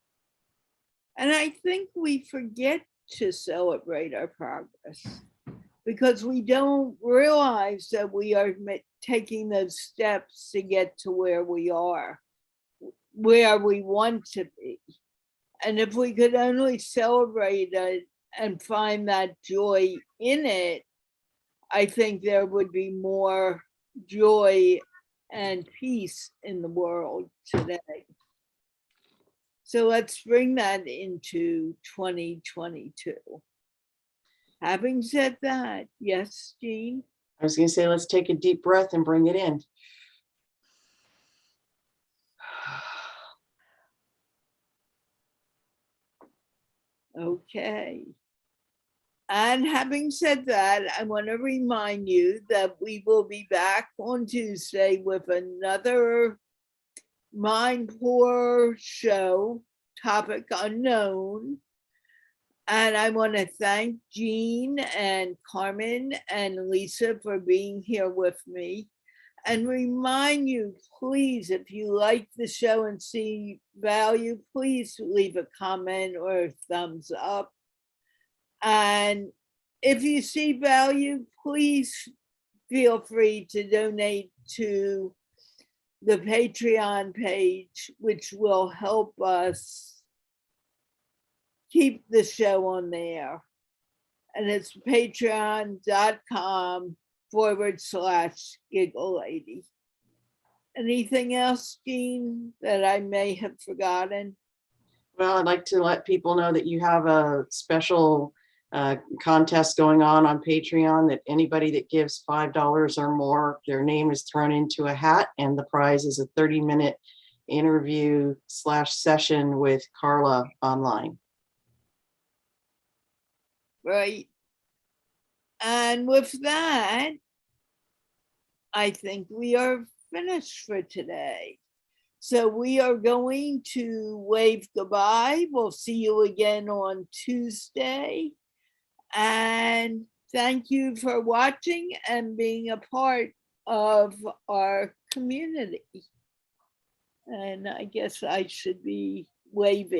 And I think we forget to celebrate our progress because we don't realize that we are taking those steps to get to where we are, where we want to be. And if we could only celebrate it and find that joy in it, I think there would be more joy and peace in the world today. So let's bring that into 2022. Having said that, yes, Jeanne? I was going to say, let's take a deep breath and bring it in. Okay. And having said that, I want to remind you that we will be back on Tuesday with another MindPlore show, topic unknown. And I want to thank Jeanne and Carmen and Lisa for being here with me. And remind you, please, if you like the show and see value, please leave a comment or a thumbs up. And if you see value, please feel free to donate to the Patreon page, which will help us keep the show on there. And it's patreon.com/Giggle Lady. Anything else, Jeanne, that I may have forgotten? Well, I'd like to let people know that you have a special contest going on Patreon, that anybody that gives $5 or more, their name is thrown into a hat, and the prize is a 30-minute interview / session with Carla online. Right. And with that, I think we are finished for today. So we are going to wave goodbye. We'll see you again on Tuesday. And thank you for watching and being a part of our community. And I guess I should be waving.